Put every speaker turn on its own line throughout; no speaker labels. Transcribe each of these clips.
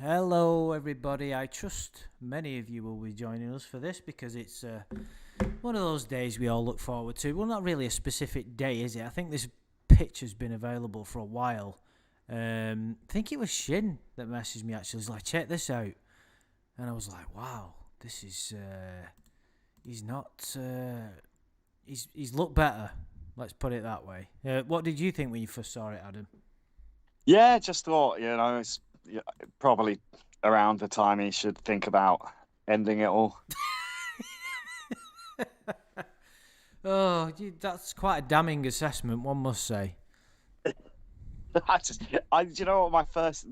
Hello, everybody. I trust many of you will be joining us for this because it's one of those days we all look forward to. Well, not really a specific day, is it? I think this picture's been available for a while. I think it was Shin that messaged me actually. He's like, check this out. And I was like, wow, this is. He's not. He's looked better. Let's put it that way. What did you think when you first saw it, Adam?
Yeah, just thought, it's probably around the time he should think about ending it all.
Oh, that's quite a damning assessment, one must say.
You know what,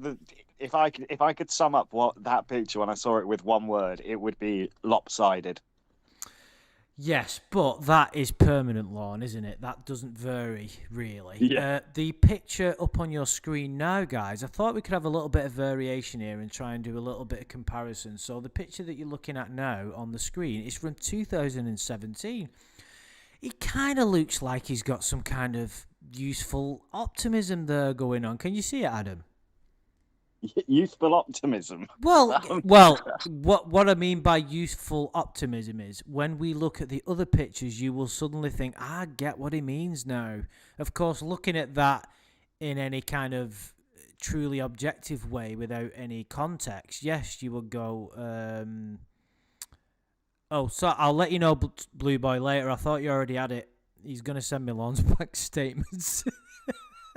if I could sum up what that picture when I saw it with one word, it would be lopsided.
Yes, but that is permanent, Lorne, isn't it? That doesn't vary, really.
Yeah.
The picture up on your screen now, guys, I thought we could have a little bit of variation here and try and do a little bit of comparison. So the picture that you're looking at now on the screen is from 2017. It kind of looks like he's got some kind of useful optimism there going on. Can you see it, Adam?
Youthful optimism.
Well, what I mean by youthful optimism is when we look at the other pictures, you will suddenly think, I get what he means now. Of course, looking at that in any kind of truly objective way without any context, yes, you would go, oh, so I'll let you know, Blue Boy, later. I thought you already had it. He's going to send me Lon's back statements.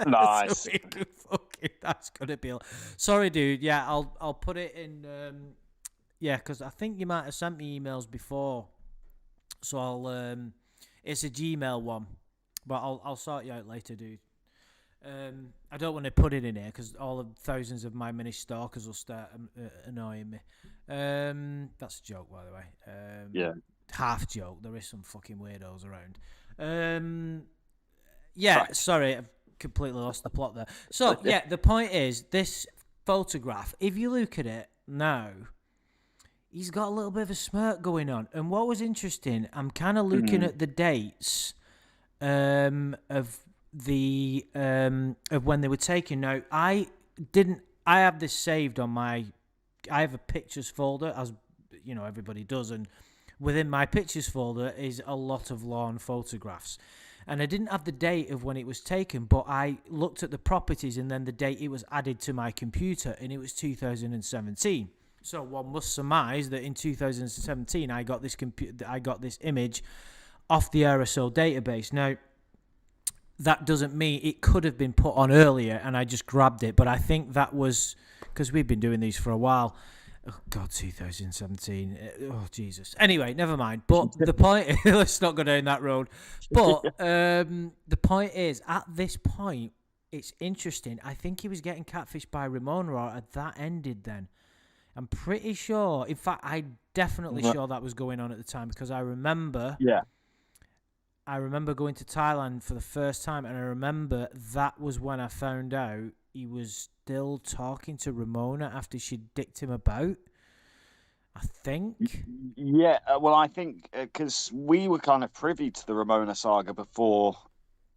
Nice.
So that's gonna be. Sorry, dude. Yeah, I'll put it in. Yeah, because I think you might have sent me emails before, so I'll. It's a Gmail one, but I'll sort you out later, dude. I don't want to put it in here because all of thousands of my mini stalkers will start annoying me. That's a joke, by the way.
Yeah.
Half joke. There is some fucking weirdos around. Yeah,
Right.
sorry, I've completely lost the plot there. So, yeah, the point is, this photograph, if you look at it now, he's got a little bit of a smirk going on. And what was interesting, I'm kind of looking at the dates of the of when they were taken. Now, I have this saved on I have a pictures folder, as you know, everybody does, and within my pictures folder is a lot of lawn photographs. And I didn't have the date of when it was taken, but I looked at the properties and then the date it was added to my computer, and it was 2017. So one must surmise that in 2017 I got this image off the RSO database. Now, that doesn't mean it could have been put on earlier and I just grabbed it, but I think that was because we've been doing these for a while. Oh, God, 2017. Oh, Jesus. Anyway, never mind. But the point is, let's not go down that road. But the point is, at this point, it's interesting. I think he was getting catfished by Ramona, or that ended then. I'm pretty sure. In fact, I'm definitely sure that was going on at the time because I remember.
Yeah.
I remember going to Thailand for the first time, and I remember that was when I found out he was still talking to Ramona after she dicked him about, I think.
Yeah, well, I think because we were kind of privy to the Ramona saga before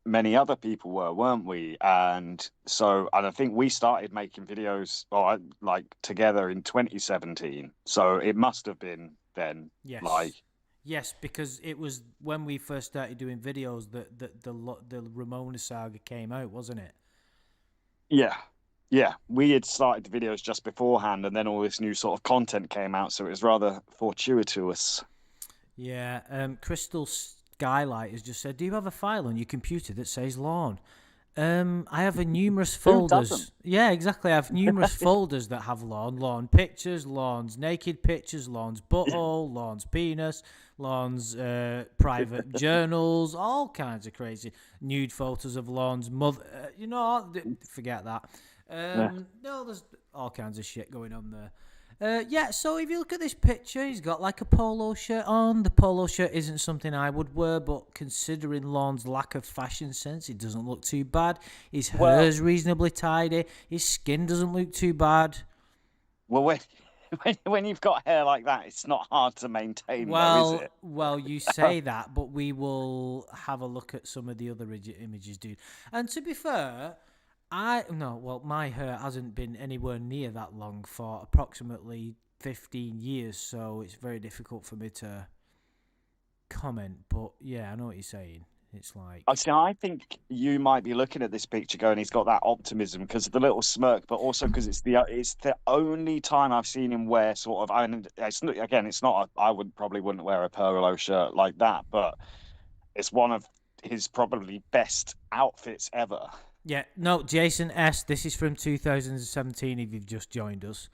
many other people were, weren't we? And I think we started making videos like together in 2017. So it must have been then.
Yes. Yes, because it was when we first started doing videos that the Ramona saga came out, wasn't it?
Yeah. Yeah, we had started the videos just beforehand, and then all this new sort of content came out, so it was rather fortuitous.
Yeah, Crystal Skylight has just said, do you have a file on your computer that says Lorne? I have numerous folders.
Doesn't?
Yeah, exactly. I have numerous folders that have Lorne pictures, Lorne's naked pictures, Lorne's butthole, Lorne's penis, Lorne's private journals, all kinds of crazy nude photos of Lorne's mother. Forget that. No, there's all kinds of shit going on there. Yeah, so if you look at this picture, he's got like a polo shirt on. The polo shirt isn't something I would wear, but considering Lorne's lack of fashion sense, it doesn't look too bad. His hair's reasonably tidy. His skin doesn't look too bad.
Well, when you've got hair like that, it's not hard to maintain, though, is it?
Well, you say that, but we will have a look at some of the other images, dude. And to be fair, Well, my hair hasn't been anywhere near that long for approximately 15 years, so it's very difficult for me to comment. But yeah, I know what you're saying. It's like,
I think you might be looking at this picture going, he's got that optimism because of the little smirk, but also because it's the only time I've seen him wear sort of. And it's not. I would probably wouldn't wear a polo shirt like that, but it's one of his probably best outfits ever.
yeah, no, Jason S. This is from 2017. If you've just joined us,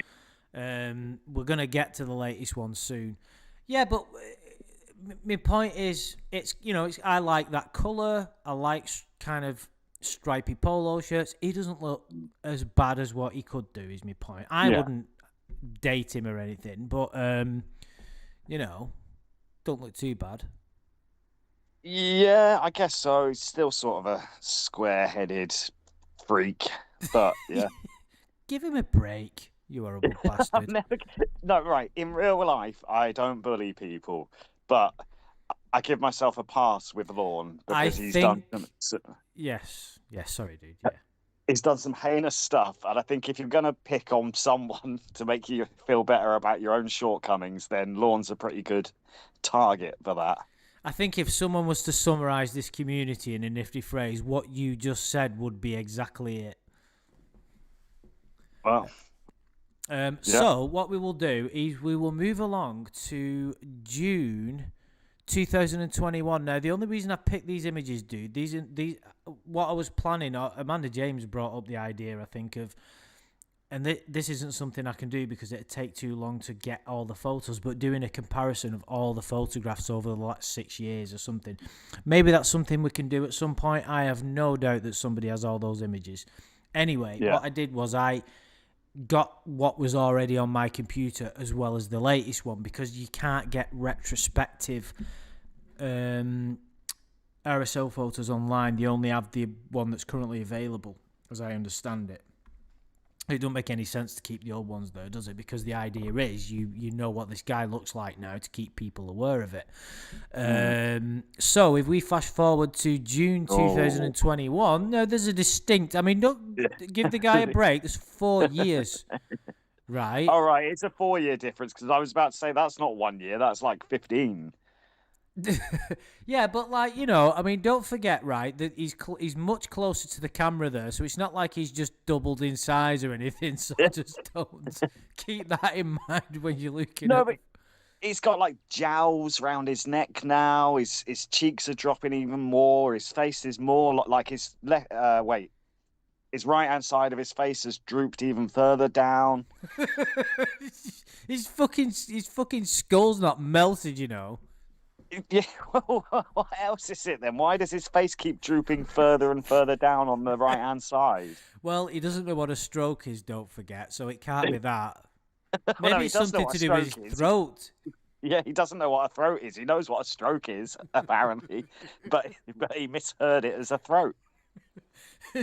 we're gonna get to the latest one soon. Yeah, but my point is, I like that color. I like kind of stripy polo shirts. He doesn't look as bad as what he could do. Is my point. I
Yeah.
wouldn't date him or anything, but don't look too bad.
Yeah, I guess so. He's still sort of a square-headed freak, but yeah.
Give him a break, you horrible
I'm
bastard.
never. No, right. In real life, I don't bully people, but I give myself a pass with Lorne
I
because
think yes. Sorry, dude. Yeah.
he's done some heinous stuff, and I think if you're gonna pick on someone to make you feel better about your own shortcomings, then Lorne's a pretty good target for that.
I think if someone was to summarize this community in a nifty phrase, what you just said would be exactly it.
Well, yeah.
So what we will do is we will move along to June 2021. Now, the only reason I picked these images, dude, these what I was planning. Amanda James brought up the idea, I think, of, and this isn't something I can do because it'd take too long to get all the photos. But doing a comparison of all the photographs over the last 6 years or something, maybe that's something we can do at some point. I have no doubt that somebody has all those images. Anyway,
Yeah.
what I did was I got what was already on my computer as well as the latest one, because you can't get retrospective RSO photos online. You only have the one that's currently available, as I understand it. It don't make any sense to keep the old ones though, does it? Because the idea is you know what this guy looks like now to keep people aware of it. So if we flash forward to June 2021, no, there's a distinct. I mean, don't give the guy a break. There's 4 years, right?
All right, it's a 4-year difference because I was about to say that's not 1 year, that's like 15.
Yeah, but I mean, don't forget, right, that he's much closer to the camera there, so it's not like he's just doubled in size or anything. So just don't keep that in mind when you're looking at.
But he's got like jowls round his neck now. His cheeks are dropping even more. His face is more like his his right hand side of his face has drooped even further down.
his fucking skull's not melted,
Yeah, well, what else is it then? Why does his face keep drooping further and further down on the right hand side?
Well, he doesn't know what a stroke is, don't forget, so it can't be that. Maybe
Well, no,
it's something to do with his throat.
Yeah, he doesn't know what a throat is. He knows what a stroke is, apparently, but he misheard it as a throat.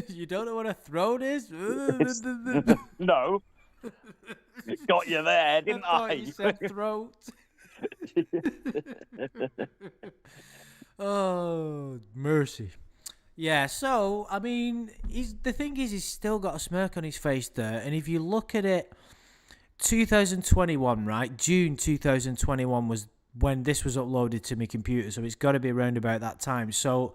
You don't know what a throat is?
No. Got you there, didn't I?
Thought you said throat. Oh, mercy. Yeah, so, I mean, the thing is, he's still got a smirk on his face there. And if you look at it, 2021, right? June 2021 was when this was uploaded to my computer. So it's got to be around about that time. So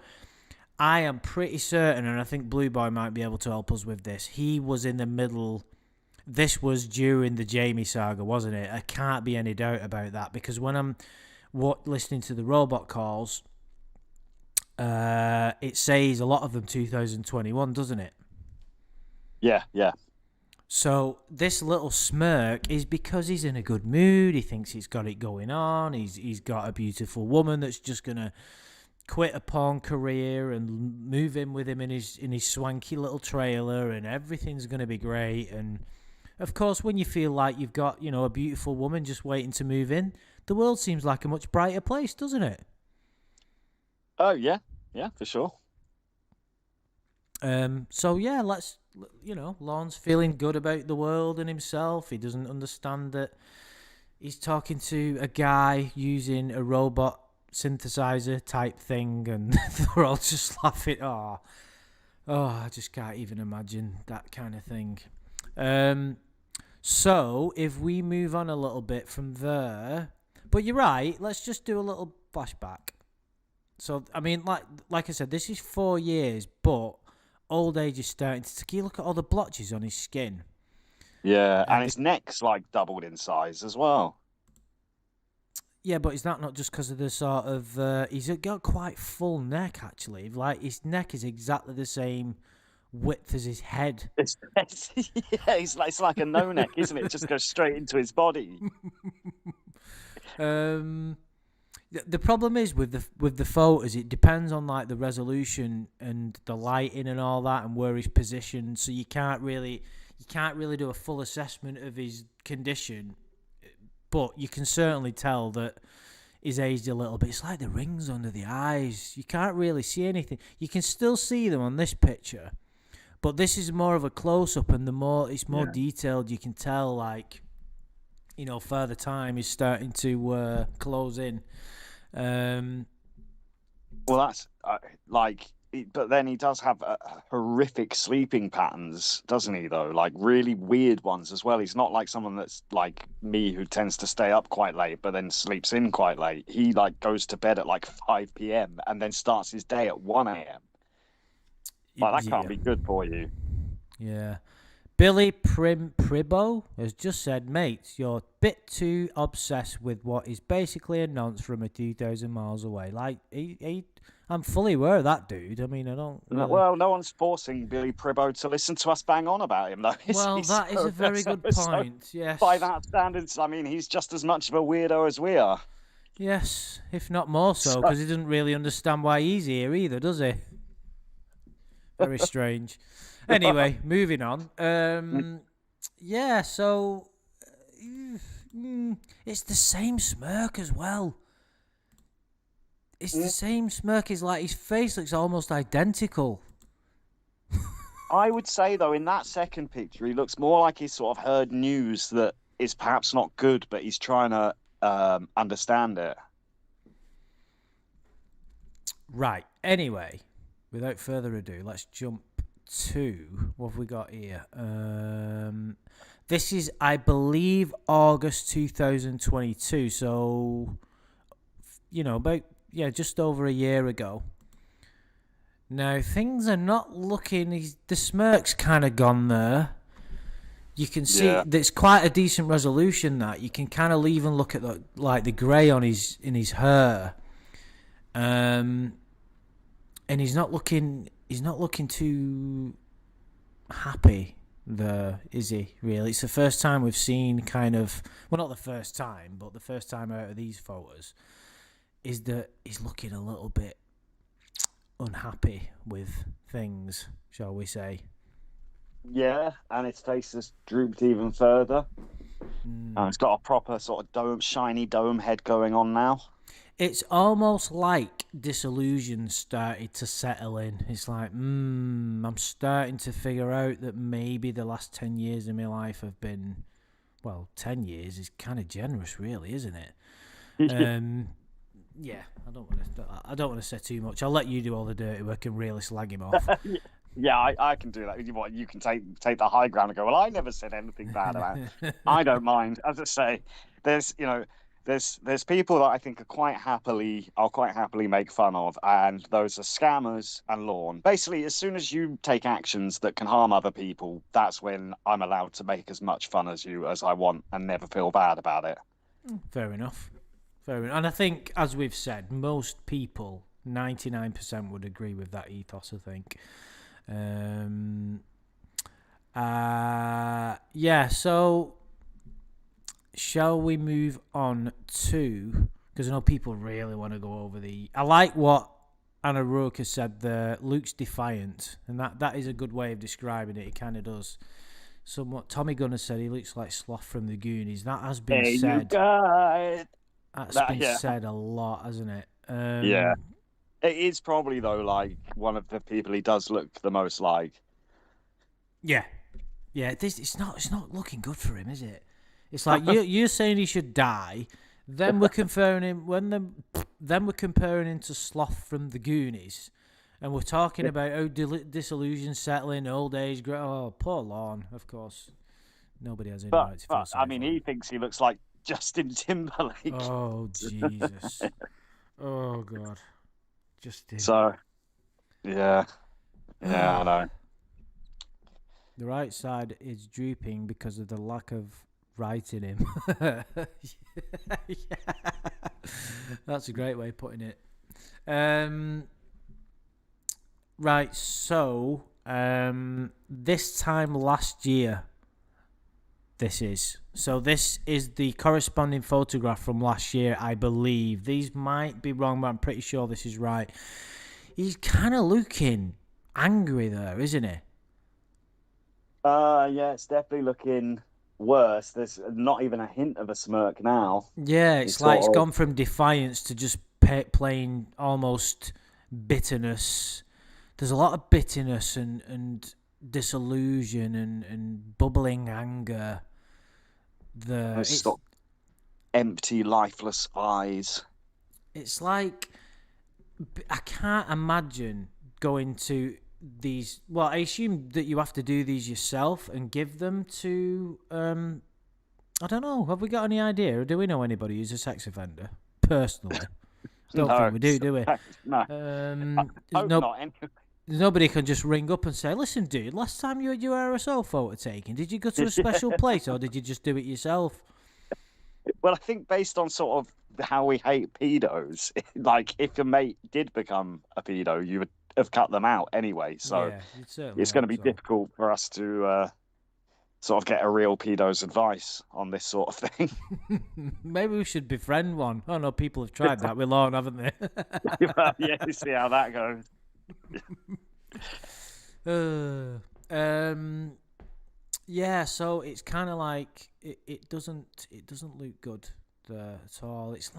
I am pretty certain, and I think Blue Boy might be able to help us with this. He was in the middle. This was during the Jamie saga, wasn't it? I can't be any doubt about that, because when I'm listening to the robot calls, it says a lot of them 2021, doesn't it?
Yeah.
So this little smirk is because he's in a good mood. He thinks he's got it going on. He's got a beautiful woman that's just gonna quit a porn career and move in with him in his swanky little trailer, and everything's gonna be great. And of course, when you feel like you've got, a beautiful woman just waiting to move in, the world seems like a much brighter place, doesn't it?
Oh, yeah, for sure.
So yeah, Lorne's feeling good about the world and himself. He doesn't understand that he's talking to a guy using a robot synthesizer type thing, and they're all just laughing. Oh, Oh, I just can't even imagine that kind of thing. So if we move on a little bit from there, but you're right. Let's just do a little flashback. So I mean, like I said, this is 4 years, but old age is starting to. Can you look at all the blotches on his skin?
Yeah, and
The,
his neck's like doubled in size as well.
yeah, but is that not just because of the sort of? He's got quite full neck actually. Like his neck is exactly the same width as his head.
Yeah, it's like a no neck, isn't it? It just goes straight into his body.
The problem is with the photos, it depends on like the resolution and the lighting and all that, and where he's positioned. So you can't really do a full assessment of his condition, but you can certainly tell that he's aged a little bit. It's like the rings under the eyes. You can't really see anything. You can still see them on this picture, but this is more of a close up, and it's more detailed. You can tell, like, further time is starting to close in.
Well, that's but then he does have horrific sleeping patterns, doesn't he? Though, like really weird ones as well. He's not like someone that's like me who tends to stay up quite late, but then sleeps in quite late. He like goes to bed at like 5 p.m. and then starts his day at 1 a.m. Like that can't be good for you.
Yeah. Billy Pribo has just said, mates, you're a bit too obsessed with what is basically a nonce from a 2,000 miles away. Like, I'm fully aware of that, dude. I mean, I don't really...
Well, no one's forcing Billy Pribo to listen to us bang on about him, though.
Well, that is a very good point, yes.
By that standards, I mean, he's just as much of a weirdo as we are.
Yes, if not more so, because he doesn't really understand why he's here either, does he? Very strange. Anyway, moving on. Yeah, so it's the same smirk as well. It's the same smirk. It's like his face looks almost identical.
I would say, though, in that second picture, he looks more like he's sort of heard news that is perhaps not good, but he's trying to understand it.
Right. Anyway, without further ado, let's jump to what have we got here. This is, I believe, August 2022. So, about just over a year ago. Now things are not looking. The smirk's kind of gone there. You can see there's quite a decent resolution. That you can kind of even look at the grey in his hair. And he's not looking too happy there, is he, really? It's the first time we've seen not the first time, but the first time out of these photos is that he's looking a little bit unhappy with things, shall we say.
Yeah, and his face has drooped even further. And it's got a proper sort of shiny dome head going on now.
It's almost like disillusion started to settle in. It's like, I'm starting to figure out that maybe the last 10 years of my life have been, 10 years is kind of generous, really, isn't it? Yeah, I don't want to say too much. I'll let you do all the dirty work and really slag him off.
Yeah, I can do that. You can take the high ground and go, well, I never said anything bad about it. I don't mind. As I say, there's people that I think I'll quite happily make fun of, and those are scammers and Lorne. Basically, as soon as you take actions that can harm other people, that's when I'm allowed to make as much fun as you as I want and never feel bad about it.
Fair enough. And I think, as we've said, most people, 99% would agree with that ethos, I think. So shall we move on to, because I know people really want to go over I like what Anna Rourke has said there, Luke's defiant, and that is a good way of describing it. He kind of does. Somewhat, Tommy Gunner said he looks like Sloth from the Goonies. That has been said. That's been said a lot, hasn't it?
Yeah. It is probably, though, like one of the people he does look the most like.
Yeah. It's not looking good for him, is it? It's like you're saying he should die. Then we're comparing him. Then we're comparing him to Sloth from the Goonies, And we're talking about disillusion settling, old age. Oh, poor Lorne, of course. Nobody has any right to feel sorry
I mean,
for him.
he thinks he looks like Justin Timberlake.
Oh, Jesus. Oh, God. Justin.
So, yeah, I know.
The right side is drooping because of the lack of right in him. Yeah. That's a great way of putting it. Right, so this time last year, this is the corresponding photograph from last year, I believe. These might be wrong, but I'm pretty sure this is right. He's kind of looking angry there, isn't he?
Yeah, it's definitely looking worse. There's not even a hint of a smirk now.
Yeah, it's like it's gone from defiance to just plain almost bitterness. There's a lot of bitterness and disillusion and bubbling anger.
Those sort of empty, lifeless eyes.
It's like I can't imagine going to these. Well, I assume that you have to do these yourself and give them to. I don't know. Have we got any idea? Or do we know anybody who's a sex offender personally? Don't think we do we?
No. Not anyway.
Nobody can just ring up and say, "Listen, dude, last time you had your RSO photo taken, did you go to a special place or did you just do it yourself?"
Well, I think based on sort of how we hate pedos, like if your mate did become a pedo, you would have cut them out anyway. So
yeah,
it's going to be difficult for us to sort of get a real pedo's advice on this sort of thing.
Maybe we should befriend one. Oh no, people have tried that with Lorne, haven't they?
Well, yeah, see how that goes.
Yeah, so it's kind of like it doesn't look good there at all. It's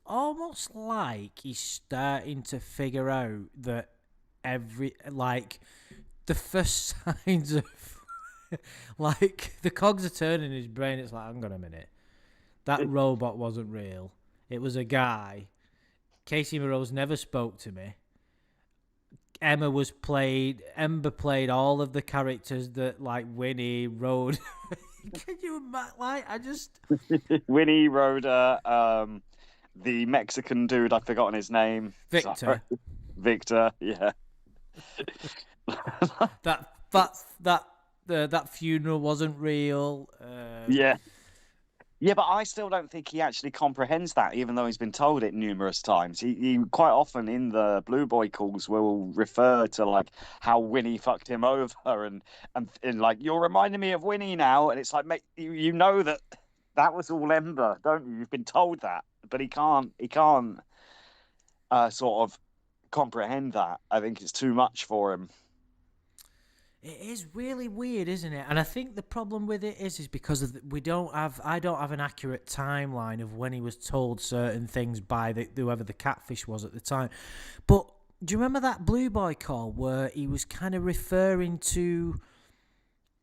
almost like he's starting to figure out that the first signs of like the cogs are turning in his brain. It's like, hang on a minute, that robot wasn't real. It was a guy. Casey Morose never spoke to me. Ember played all of the characters that like Winnie, Rhoda. Can you imagine?
Winnie, Rhoda, the Mexican dude, I've forgotten his name.
Victor.
Sorry. Victor, yeah.
that funeral wasn't real.
Yeah. Yeah, but I still don't think he actually comprehends that, even though he's been told it numerous times. He quite often in the Blue Boy calls will refer to like how Winnie fucked him over and like, you're reminding me of Winnie now, and it's like, mate, you know that was all Ember, don't you? You've been told that, but he can't sort of comprehend that. I think it's too much for him.
It is really weird, isn't it? And I think the problem with it is because I don't have an accurate timeline of when he was told certain things by whoever the Catfish was at the time. But do you remember that Blue Boy call where he was kind of referring to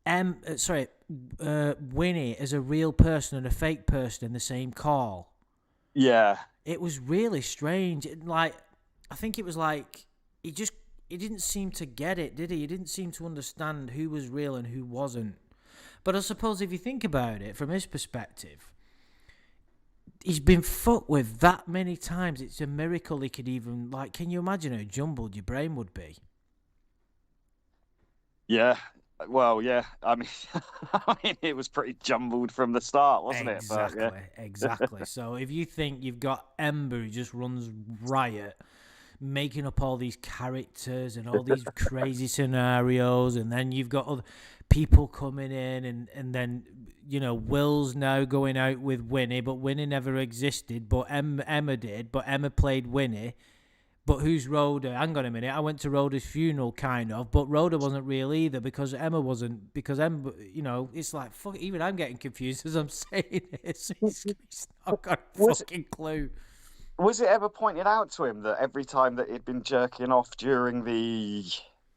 Winnie as a real person and a fake person in the same call?
Yeah.
It was really strange. I think it was like he didn't seem to get it, did he? He didn't seem to understand who was real and who wasn't. But I suppose if you think about it from his perspective, he's been fucked with that many times. It's a miracle he could even, like, can you imagine how jumbled your brain would be?
Yeah. Well, yeah. I mean, it was pretty jumbled from the start, wasn't it?
Exactly,
but, yeah.
Exactly. So if you think you've got Ember who just runs riot, making up all these characters and all these crazy scenarios, and then you've got other people coming in, and then, you know, Will's now going out with Winnie, but Winnie never existed, but Emma did, but Emma played Winnie. But who's Rhoda? Hang on a minute, I went to Rhoda's funeral, kind of, but Rhoda wasn't real either because Emma wasn't, because Emma, you know, it's like, fuck, even I'm getting confused as I'm saying this. He's not got a fucking clue.
Was it ever pointed out to him that every time that he'd been jerking off during the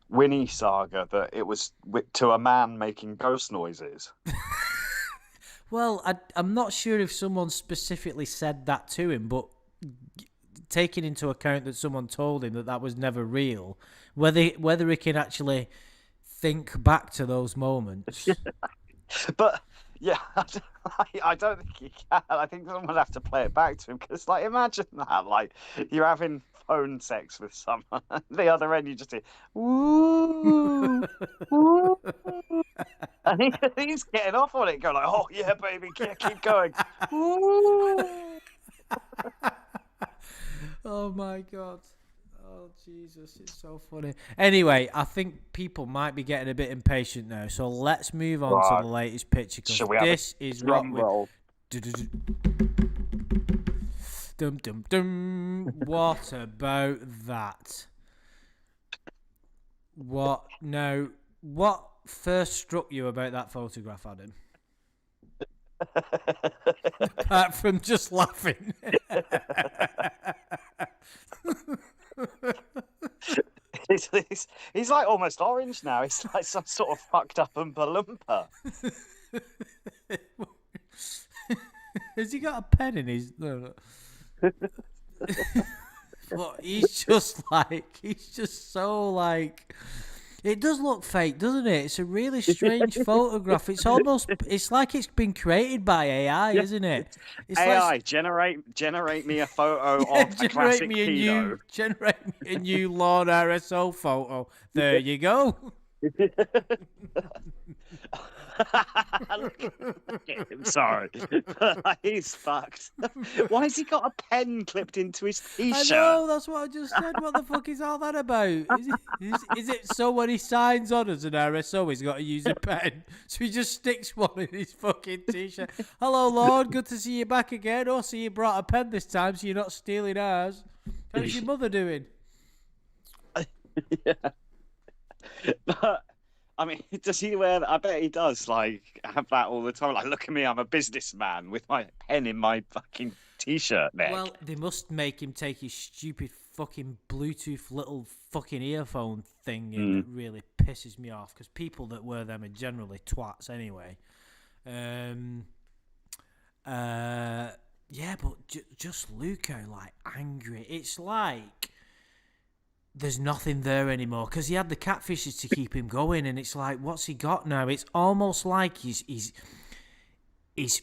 Winnie saga, that it was to a man making ghost noises?
Well, I'm not sure if someone specifically said that to him, but taking into account that someone told him that was never real, whether he can actually think back to those moments.
But yeah, I don't think he can. I think someone will have to play it back to him because, like, imagine that, like, you're having phone sex with someone, at the other end you just hear, "Ooh, ooh," and he's getting off on it, going like, "Oh yeah, baby, yeah, keep going." Ooh.
Oh my God. Oh Jesus, it's so funny. Anyway, I think people might be getting a bit impatient now, so let's move on to the latest picture because this is what we. Dum dum dum. What about that? What now? What first struck you about that photograph, Adam? Apart from just laughing.
He's like almost orange now. He's like some sort of fucked up Oompa Loompa.
Has he got a pen in his? No. But he's just so like. It does look fake, doesn't it? It's a really strange photograph. It's like it's been created by AI, isn't it? It's
AI,
like,
generate me a photo of a classic pedo.
Generate me a new Lorne RSO photo. There you go.
Look at him, sorry. He's fucked. Why has he got a pen clipped into his t-shirt?
I know, that's what I just said. What the fuck is all that about? Is it so when he signs on as an RSO, he's got to use a pen? So he just sticks one in his fucking t-shirt. Hello, Lord. Good to see you back again. Oh, see you brought a pen this time, so you're not stealing ours. How's your mother doing?
Yeah. But I mean, does he wear that? I bet he does, like, have that all the time. Like, look at me, I'm a businessman with my pen in my fucking t-shirt neck.
Well, they must make him take his stupid fucking Bluetooth little fucking earphone thing in that really pisses me off, because people that wear them are generally twats anyway. Yeah, but just Luca, like, angry. It's like there's nothing there anymore because he had the catfishes to keep him going, and it's like, what's he got now? It's almost like he's just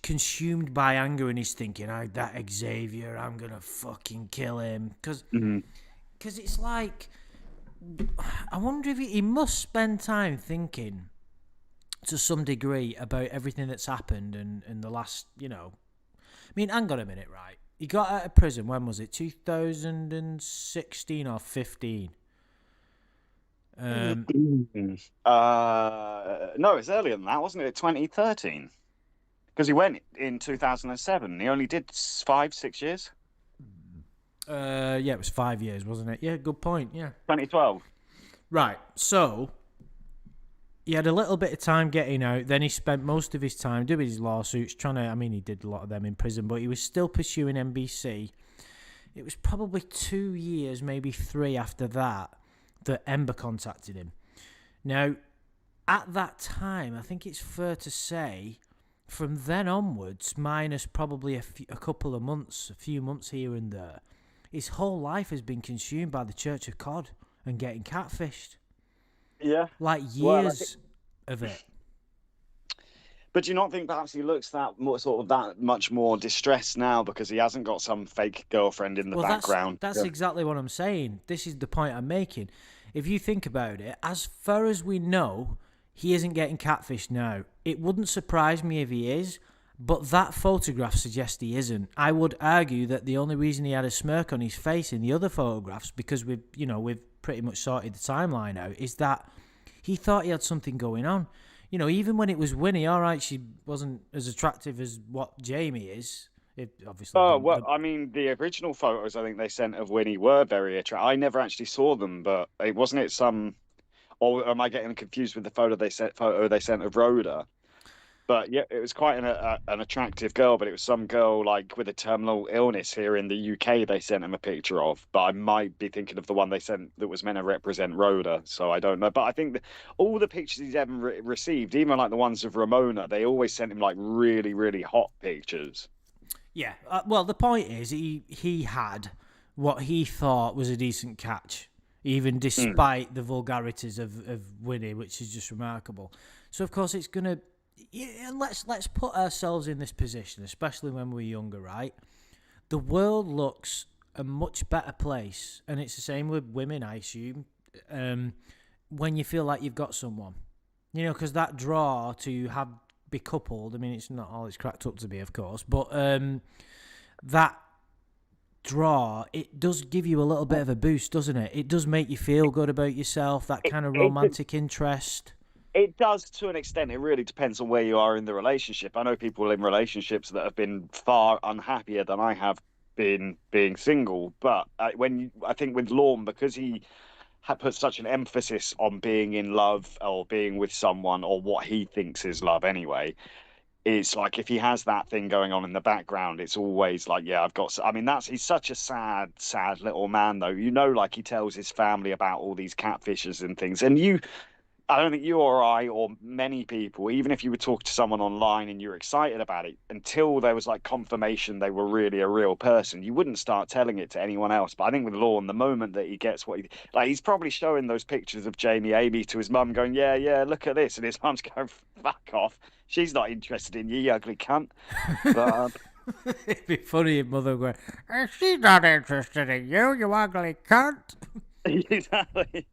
consumed by anger, and he's thinking, that Xavier, I'm gonna fucking kill him, because it's like, I wonder if he must spend time thinking to some degree about everything that's happened and the last, I mean, hang on a minute, right? He got out of prison, when was it? 2016 or 15?
No, it's earlier than that, wasn't it? 2013. Because he went in 2007. He only did 5-6 years.
Yeah, it was 5 years, wasn't it? Yeah, good point, yeah.
2012.
Right, so he had a little bit of time getting out. Then he spent most of his time doing his lawsuits, he did a lot of them in prison, but he was still pursuing NBC. It was probably 2 years, maybe 3 after that Ember contacted him. Now, at that time, I think it's fair to say, from then onwards, minus probably a couple of months, a few months here and there, his whole life has been consumed by the Church of COD and getting catfished.
Yeah.
Like years of it.
But do you not think perhaps he looks that much more distressed now because he hasn't got some fake girlfriend in the background?
That's exactly what I'm saying. This is the point I'm making. If you think about it, as far as we know, he isn't getting catfished now. It wouldn't surprise me if he is, but that photograph suggests he isn't. I would argue that the only reason he had a smirk on his face in the other photographs, because we've pretty much sorted the timeline out, is that he thought he had something going on. Even when it was Winnie, all right, she wasn't as attractive as what Jamie is. Obviously.
The original photos I think they sent of Winnie were very attractive. I never actually saw them, but wasn't it some? Or am I getting confused with the photo they sent of Rhoda? But yeah, it was quite an attractive girl, but it was some girl like with a terminal illness here in the UK they sent him a picture of. But I might be thinking of the one they sent that was meant to represent Rhoda, so I don't know. But I think all the pictures he's ever received, even like the ones of Ramona, they always sent him like really, really hot pictures.
Yeah. Well, the point is, he had what he thought was a decent catch, even despite the vulgarities of Winnie, which is just remarkable. So of course it's gonna. Yeah, let's put ourselves in this position, especially when we're younger, right? The world looks a much better place, and it's the same with women, I assume. When you feel like you've got someone, because that draw to have be coupled. I mean, it's not all it's cracked up to be, of course, but that draw, it does give you a little bit of a boost, doesn't it? It does make you feel good about yourself. That kind of romantic interest.
It does to an extent. It really depends on where you are in the relationship. I know people in relationships that have been far unhappier than I have been being single. But I think with Lorne, because he had put such an emphasis on being in love or being with someone or what he thinks is love anyway, it's like if he has that thing going on in the background, it's always like, yeah, I've got. I mean, he's such a sad little man, though. Like he tells his family about all these catfishes and things, and I don't think you or I or many people, even if you would talk to someone online and you're excited about it, until there was like confirmation they were really a real person, you wouldn't start telling it to anyone else. But I think with Lorne, the moment that he gets what he's probably showing those pictures of Jamie Amy to his mum, going, yeah, look at this, and his mum's going, fuck off. She's not interested in you, you ugly cunt. But
It'd be funny if mother were, she's not interested in you, you ugly cunt.
exactly.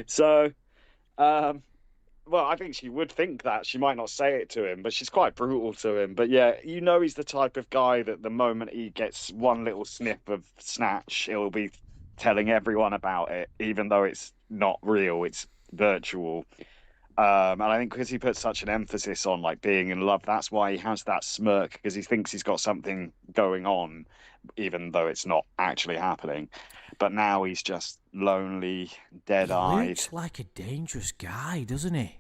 So, well, I think she would think that. She might not say it to him, but she's quite brutal to him. But yeah, he's the type of guy that the moment he gets one little sniff of snatch, he'll be telling everyone about it, even though it's not real, it's virtual. And I think because he puts such an emphasis on like being in love, that's why he has that smirk, because he thinks he's got something going on, even though it's not actually happening. But now he's just lonely,
He
dead-eyed.
looks like a dangerous guy, doesn't he?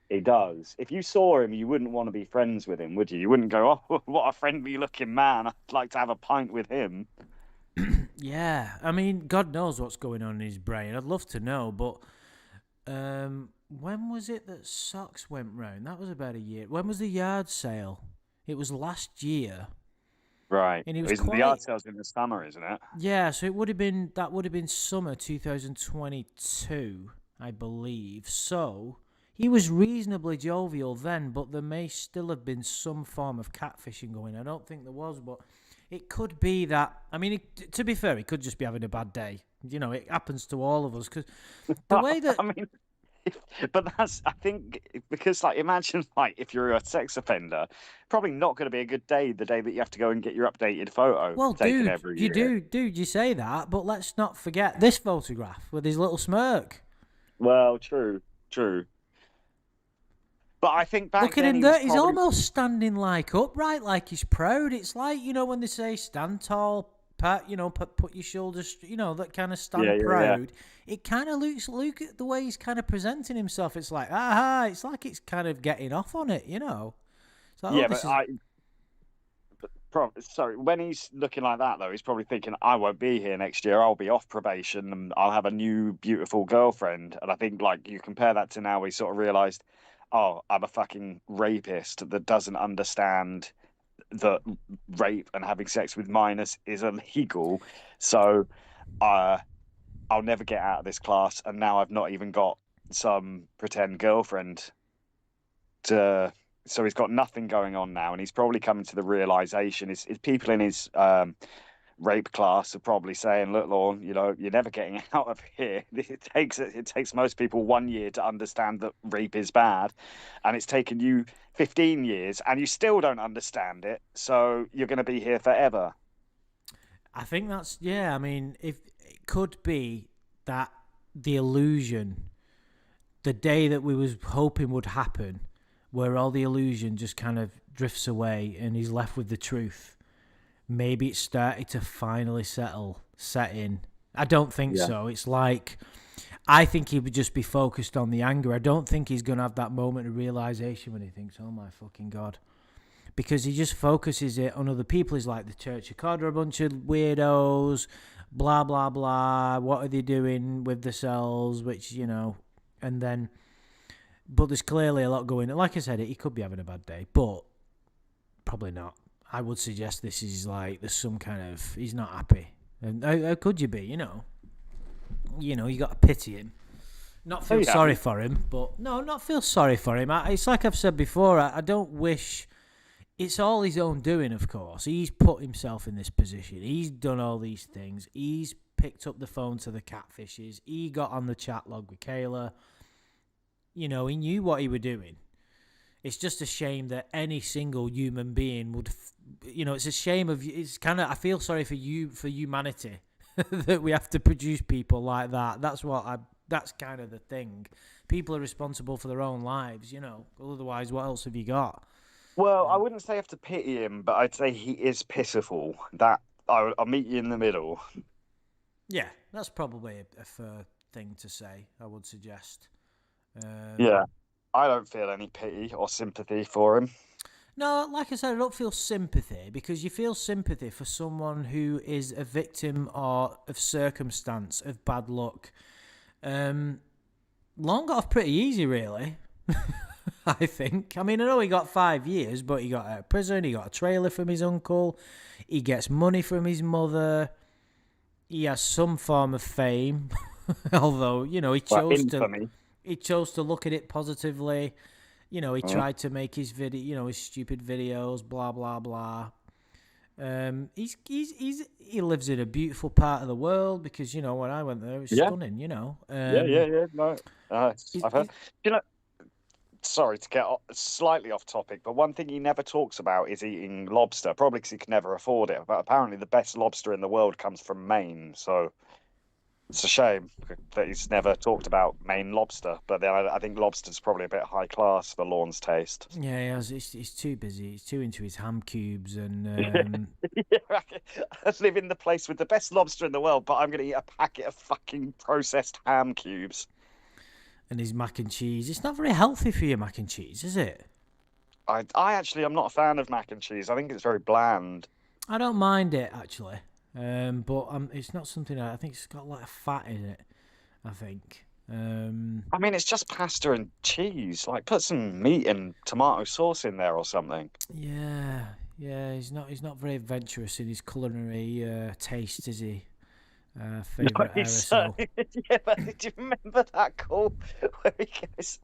He does. If you saw him, you wouldn't want to be friends with him, would you? You wouldn't go, oh, what a friendly-looking man. I'd like to have a pint with him.
Yeah, I mean, God knows what's going on in his brain. I'd love to know, but when was it that socks went round? That was about a year. When was the yard sale? It was last year.
Right.
And he was
Isn't the
quite.
art sales in the summer, isn't it?
Yeah, so it would have been summer 2022, I believe. So he was reasonably jovial then, but there may still have been some form of catfishing going. I don't think there was, but it could be that. I mean, to be fair, he could just be having a bad day. It happens to all of us because the way that.
I mean, but I think, because like imagine like if you're a sex offender, probably not going to be a good day, the day that you have to go and get your updated photo
Well,
taken
dude,
every year.
dude, you say that, but let's not forget this photograph with his little smirk.
Well, true. But I think back
Look at
then
him
he was
there. He's
probably
almost standing like upright, like he's proud. It's like, when they say stand tall, pat, put your shoulders, that kind of stand proud. It kind of look at the way he's kind of presenting himself. It's like, it's like it's kind of getting off on it, It's like,
yeah,
this
but
is.
sorry, when he's looking like that though, he's probably thinking, I won't be here next year. I'll be off probation and I'll have a new beautiful girlfriend. And I think like you compare that to now, he sort of realized, oh, I'm a fucking rapist that doesn't understand that rape and having sex with minors is illegal. So I'll never get out of this class. And now I've not even got some pretend girlfriend to. So he's got nothing going on now, and he's probably coming to the realization. Is people in his rape class are probably saying, "Look, Lorne, you're never getting out of here. It takes most people 1 year to understand that rape is bad, and it's taken you 15 years, and you still don't understand it. So you're going to be here forever."
I think that's, yeah, I mean, if it could be that the illusion, the day that we was hoping would happen, where all the illusion just kind of drifts away and he's left with the truth. Maybe it started to finally set in. I don't think so. It's like, I think he would just be focused on the anger. I don't think he's going to have that moment of realization when he thinks, oh my fucking God. Because he just focuses it on other people. He's like, the Church of CAWD are a bunch of weirdos, blah, blah, blah. What are they doing with the cells? Which, and then... But there's clearly a lot going on. Like I said, he could be having a bad day, but probably not. I would suggest this is like there's some kind of he's not happy. And how could you be? You know, you got to pity him, not feel sorry for him, but no, not feel sorry for him. It's like I've said before. I don't wish. It's all his own doing, of course. He's put himself in this position. He's done all these things. He's picked up the phone to the catfishes. He got on the chat log with Kayla. You know, he knew what he was doing. It's just a shame that any single human being would, it's a shame of, it's kind of, I feel sorry for humanity that we have to produce people like that. That's kind of the thing. People are responsible for their own lives, otherwise what else have you got?
Well, I wouldn't say I have to pity him, but I'd say he is pitiful. That I'll meet you in the middle.
Yeah, that's probably a fair thing to say, I would suggest.
Yeah, I don't feel any pity or sympathy for him.
No, like I said, I don't feel sympathy because you feel sympathy for someone who is a victim of circumstance, of bad luck. Lorne got off pretty easy, really. I think. I mean, I know he got 5 years, but he got out of prison. He got a trailer from his uncle. He gets money from his mother. He has some form of fame, although he chose to look at it positively. He tried to make his his stupid videos, blah blah blah. He lives in a beautiful part of the world because when I went there, it was stunning.
No, I've heard. Sorry to get slightly off topic, but one thing he never talks about is eating lobster, probably because he can never afford it. But apparently, the best lobster in the world comes from Maine, so it's a shame that he's never talked about Maine lobster. But then I think lobster's probably a bit high class for Lorne's taste.
Yeah, he's too busy. He's too into his ham cubes and.
I live in the place with the best lobster in the world, but I'm going to eat a packet of fucking processed ham cubes.
And his mac and cheese. It's not very healthy for your mac and cheese, is it?
I actually am not a fan of mac and cheese. I think it's very bland.
I don't mind it actually, but it's not something I think it's got a lot of fat in it. I think.
I mean, it's just pasta and cheese. Like, put some meat and tomato sauce in there or something.
Yeah. He's not very adventurous in his culinary taste, is he? Favorite RSO.
Yeah, but do you remember that call where his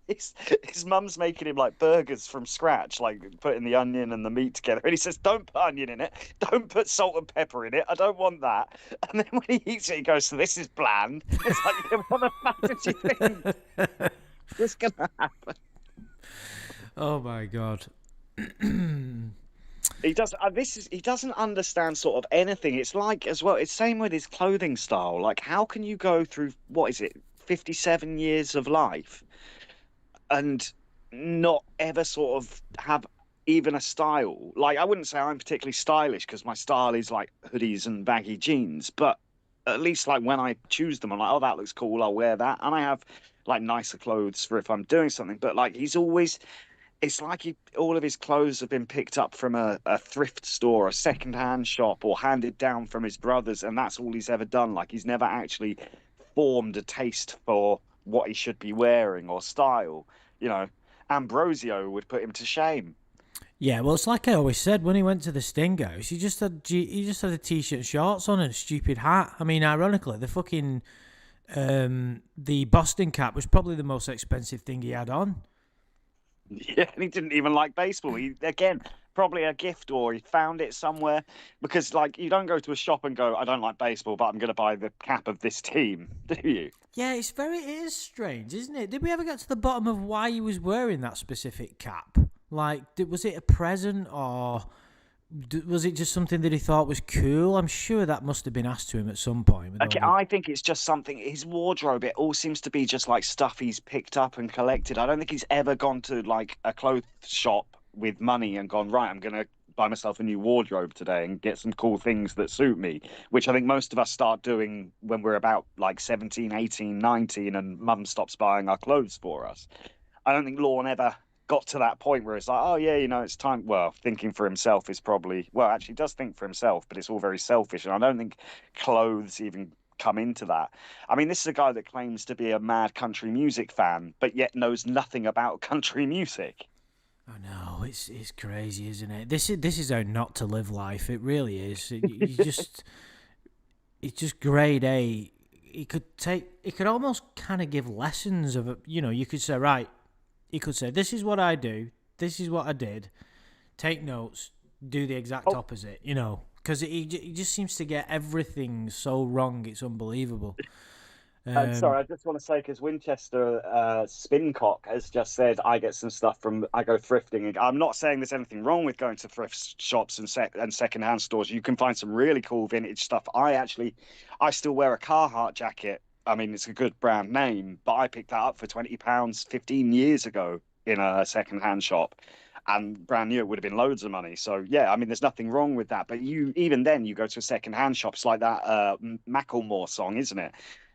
mum's making him like burgers from scratch, like putting the onion and the meat together, and he says, "Don't put onion in it, don't put salt and pepper in it. I don't want that." And then when he eats it, he goes, "So this is bland." It's like, yeah, what the fuck did you think was gonna happen?
Oh my god.
He does. He doesn't understand sort of anything. It's like as well. It's same with his clothing style. Like, how can you go through 57 years of life, and not ever sort of have even a style? Like, I wouldn't say I'm particularly stylish because my style is like hoodies and baggy jeans. But at least like when I choose them, I'm like, oh, that looks cool. I'll wear that. And I have like nicer clothes for if I'm doing something. But like, he's always. It's like all of his clothes have been picked up from a thrift store, a second-hand shop, or handed down from his brothers, and that's all he's ever done. Like, he's never actually formed a taste for what he should be wearing or style. Ambrosio would put him to shame.
Yeah, well, it's like I always said when he went to the Stingos, he just had a t-shirt and shorts on and a stupid hat. I mean, ironically, the fucking the Boston cap was probably the most expensive thing he had on.
Yeah, and he didn't even like baseball. He, again, probably a gift or he found it somewhere because, like, you don't go to a shop and go, "I don't like baseball, but I'm going to buy the cap of this team," do you?
Yeah, it is strange, isn't it? Did we ever get to the bottom of why he was wearing that specific cap? Like, was it a present or was it just something that he thought was cool? I'm sure that must have been asked to him at some point.
Okay, I think it's just something. His wardrobe, it all seems to be just like stuff he's picked up and collected. I don't think he's ever gone to like a clothes shop with money and gone, right, I'm going to buy myself a new wardrobe today and get some cool things that suit me, which I think most of us start doing when we're about like 17, 18, 19 and mum stops buying our clothes for us. I don't think Lorne ever got to that point where it's like, oh yeah, it's time. Well, thinking for himself is probably, well, actually does think for himself, but it's all very selfish. And I don't think clothes even come into that. I mean, this is a guy that claims to be a mad country music fan, but yet knows nothing about country music.
I know. it's crazy, isn't it? This is how not to live life. It really is. It's just grade A. It could almost kind of give lessons of it. You could say, right. You could say, this is what I do. This is what I did. Take notes. Do the exact opposite. Because he just seems to get everything so wrong. It's unbelievable.
Sorry, I just want to say, because Winchester Spincock has just said, I get some stuff I go thrifting. I'm not saying there's anything wrong with going to thrift shops and secondhand stores. You can find some really cool vintage stuff. I still wear a Carhartt jacket. I mean, it's a good brand name, but I picked that up for £20 15 years ago in a secondhand shop. And brand new, it would have been loads of money. So, yeah, I mean, there's nothing wrong with that. But even then, you go to a secondhand shop, it's like that Macklemore song, isn't it?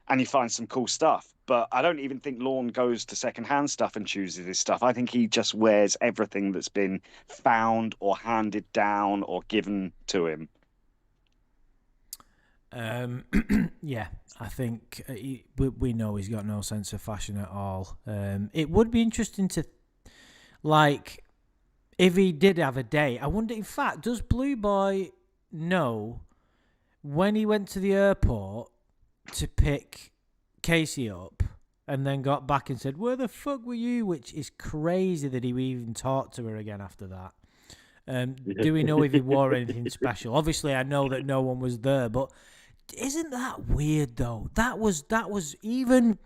And you find some cool stuff. But I don't even think Lorne goes to secondhand stuff and chooses his stuff. I think he just wears everything that's been found or handed down or given to him.
Yeah, I think we know he's got no sense of fashion at all. It would be interesting to, like, if he did have a day. I wonder, in fact, does Blue Boy know when he went to the airport to pick Casey up and then got back and said, where the fuck were you? Which is crazy that he even talked to her again after that. Do we know if he wore anything special? Obviously, I know that no one was there, but isn't that weird though? That was even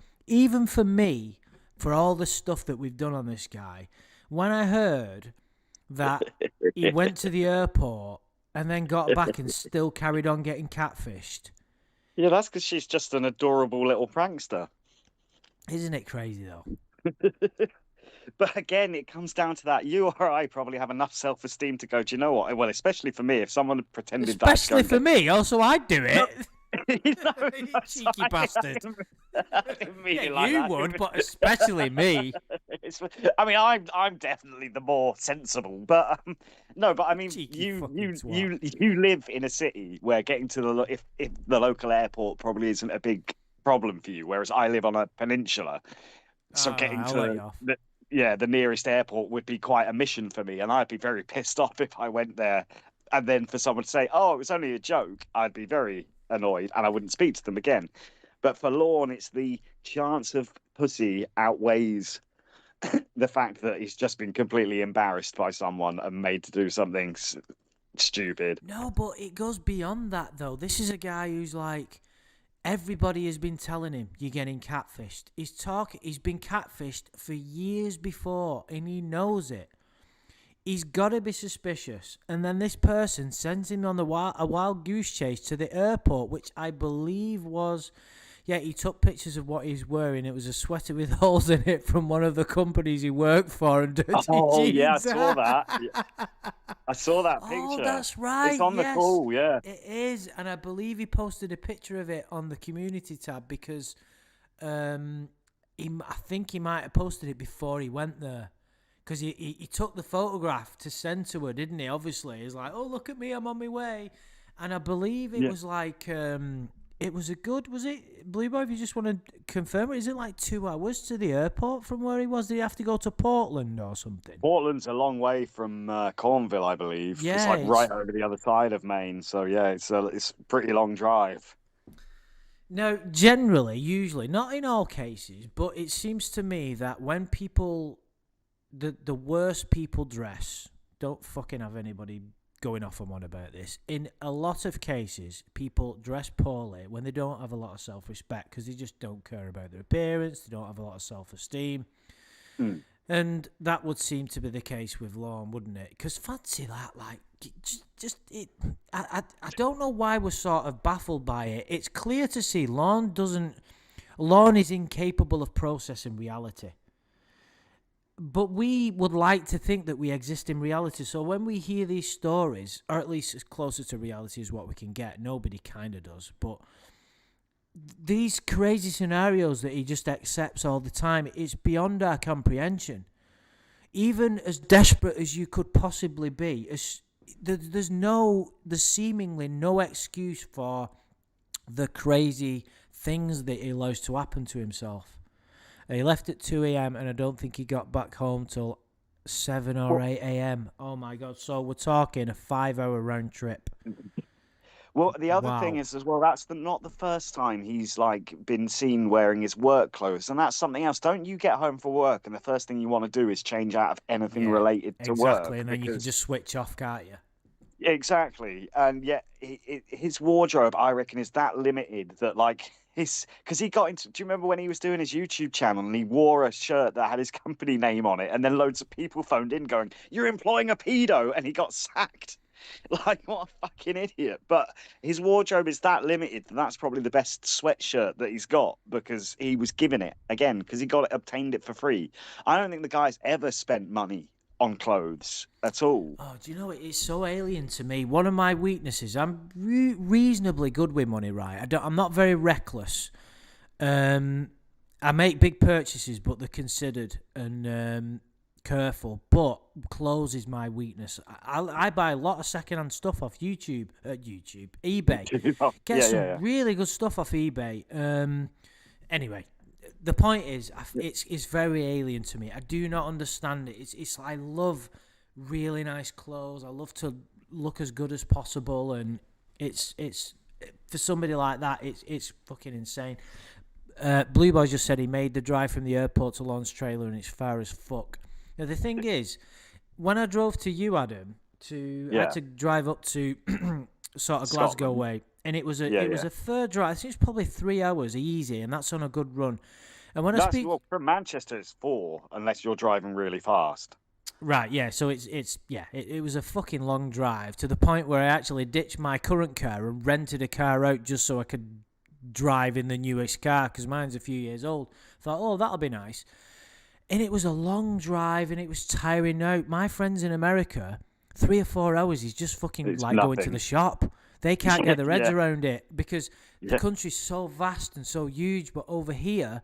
for me, for all the stuff that we've done on this guy, when I heard that he went to the airport and then got back and still carried on getting catfished.
Yeah, that's because she's just an adorable little prankster.
Isn't it crazy, though?
But again, it comes down to that. You or I probably have enough self-esteem to go, do you know what? Well, especially for me, if someone pretended
especially for me, also I'd do it.
No,
cheeky bastard.
I didn't mean it like
you
that.
would, but especially me.
I mean, I'm definitely the more sensible, but no, but I mean, you live in a city where getting to if the local airport probably isn't a big problem for you, whereas I live on a peninsula, so getting to the nearest airport would be quite a mission for me, and I'd be very pissed off if I went there, and then for someone to say, "Oh, it was only a joke," I'd be very annoyed, and I wouldn't speak to them again. But for Lorne, it's the chance of pussy outweighs the fact that he's just been completely embarrassed by someone and made to do something stupid.
No, but it goes beyond that, though. This is a guy who's like, everybody has been telling him you're getting catfished. He's been catfished for years before, and he knows it. He's got to be suspicious. And then this person sends him on a wild goose chase to the airport, which I believe was... Yeah, he took pictures of what he's wearing. It was a sweater with holes in it from one of the companies he worked for. And dirty jeans.
Yeah, I saw that. Yeah. I saw that picture.
Oh, that's right.
It's on the call, yeah.
It is. And I believe he posted a picture of it on the community tab because I think he might have posted it before he went there. Because he took the photograph to send to her, didn't he? Obviously. He's like, oh, look at me, I'm on my way. And I believe it was like... It was was it, Blue Boy, if you just want to confirm it, is it like 2 hours to the airport from where he was? Did he have to go to Portland or something?
Portland's a long way from Cornwall, I believe.
Yeah,
it's like right over the other side of Maine. So, yeah, it's a pretty long drive.
Now, generally, usually, not in all cases, but it seems to me that when people, the worst people dress, don't fucking have anybody going off on one about this. In a lot of cases, people dress poorly when they don't have a lot of self-respect because they just don't care about their appearance, they don't have a lot of self-esteem. And that would seem to be the case with Lorne, wouldn't it? Because fancy that, like, I don't know why we're sort of baffled by it. It's clear to see Lorne is incapable of processing reality. But we would like to think that we exist in reality. So when we hear these stories, or at least as closer to reality as what we can get, nobody kind of does, but these crazy scenarios that he just accepts all the time, it's beyond our comprehension. Even as desperate as you could possibly be, there's seemingly no excuse for the crazy things that he allows to happen to himself. He left at 2 a.m. and I don't think he got back home till 7 or 8 a.m. Oh my God. So we're talking a 5-hour round trip.
Well, the other thing
Wow.
is as well, that's not the first time he's like been seen wearing his work clothes, and that's something else. Don't you get home for work and the first thing you want to do is change out of anything
Yeah,
related to
exactly.
work?
And then you can
Because
just switch off, can't you?
exactly, and yet his wardrobe, I reckon, is that limited that like his because he got into. Do you remember when he was doing his YouTube channel and he wore a shirt that had his company name on it, and then loads of people phoned in going, "You're employing a pedo," and he got sacked. Like, what a fucking idiot. But his wardrobe is that limited. That's probably the best sweatshirt that he's got because he was given it again because he got it, obtained it for free. I don't think the guy's ever spent money on clothes at all.
Oh, do you know it's so alien to me? One of my weaknesses, I'm reasonably good with money, right? I'm not very reckless. I make big purchases, but they're considered and careful. But clothes is my weakness. I buy a lot of secondhand stuff off eBay. Get
Yeah, yeah,
some
yeah.
really good stuff off eBay. Anyway, the point is, it's very alien to me. I do not understand it. It's I love really nice clothes. I love to look as good as possible, and it's for somebody like that, it's fucking insane. Blue Boy just said he made the drive from the airport to Lorne's trailer, and it's far as fuck. Now the thing is, when I drove to you, Adam, I had
Yeah.
to drive up to sort of Glasgow
Scotland.
way, and it was a
Yeah,
it was
yeah.
a third drive. I think it's probably 3 hours easy, and that's on a good run. And when I
That's
speak,
well, from Manchester, it's 4, unless you're driving really fast.
right, yeah, so it was a fucking long drive to the point where I actually ditched my current car and rented a car out just so I could drive in the newest car because mine's a few years old. Thought, oh, that'll be nice. And it was a long drive and it was tiring out. My friends in America, 3 or 4 hours is just fucking
It's
like going to the
nothing.
shop. They can't get their heads
Yeah,
around it because the
yeah,
country's so vast and so huge. But over here,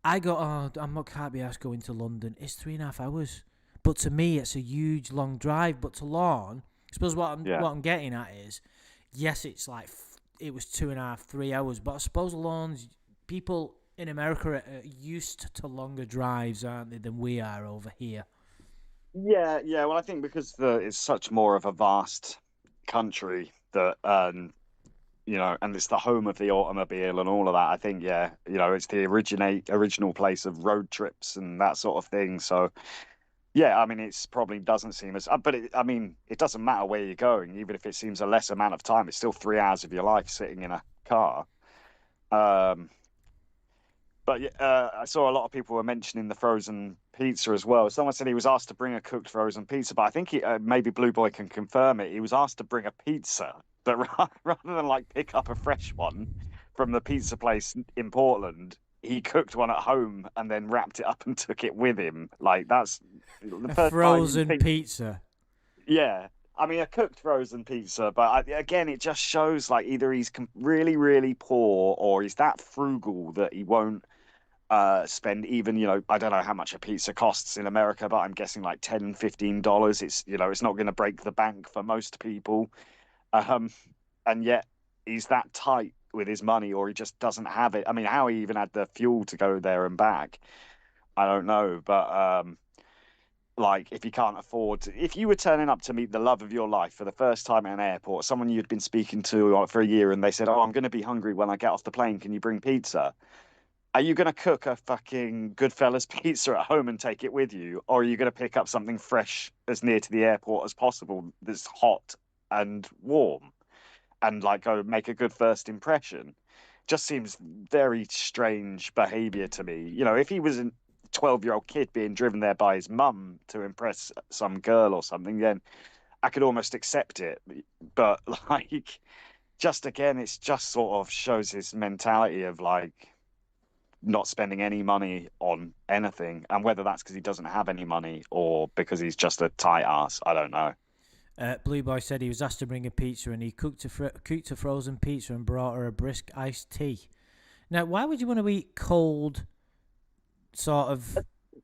I go, oh, can't be asked going to London. It's 3.5 hours. But to me, it's a huge long drive. But to Lorne, I suppose
yeah.
what I'm getting at is, yes, it's like it was 2.5, 3 hours. But I suppose Lorne's people in America are used to longer drives, aren't they, than we are over here?
Yeah, yeah. Well, I think because it's such more of a vast country that and it's the home of the automobile and all of that. I think, yeah, it's the original place of road trips and that sort of thing. So, yeah, I mean, it's probably doesn't seem as, but I mean, it doesn't matter where you're going, even if it seems a less amount of time. It's still 3 hours of your life sitting in a car. Um, but I saw a lot of people were mentioning the frozen pizza as well. Someone said he was asked to bring a cooked frozen pizza, but I think maybe Blue Boy can confirm it. He was asked to bring a pizza, but rather than like pick up a fresh one from the pizza place in Portland, he cooked one at home and then wrapped it up and took it with him. Like that's the
A
first time you
frozen
think,
pizza.
yeah. I mean, a cooked frozen pizza, but again, it just shows like either he's really, really poor or he's that frugal that he won't spend even, I don't know how much a pizza costs in America, but I'm guessing like $10, $15. It's not going to break the bank for most people. Um, and yet he's that tight with his money, or he just doesn't have it. I mean, how he even had the fuel to go there and back, I don't know. But like, if you can't afford if you were turning up to meet the love of your life for the first time at an airport, someone you'd been speaking to for a year, and they said, "Oh, I'm going to be hungry when I get off the plane. Can you bring pizza?" Are you going to cook a fucking Goodfellas pizza at home and take it with you? Or are you going to pick up something fresh as near to the airport as possible that's hot and warm and like go make a good first impression? Just seems very strange behavior to me. If he was a 12-year-old kid being driven there by his mum to impress some girl or something, then I could almost accept it. But like, just again, it's just sort of shows his mentality of like, not spending any money on anything, and whether that's because he doesn't have any money or because he's just a tight ass, I don't know.
Blue Boy said he was asked to bring a pizza and he cooked a frozen pizza and brought her a brisk iced tea. Now, why would you want to eat cold, sort of?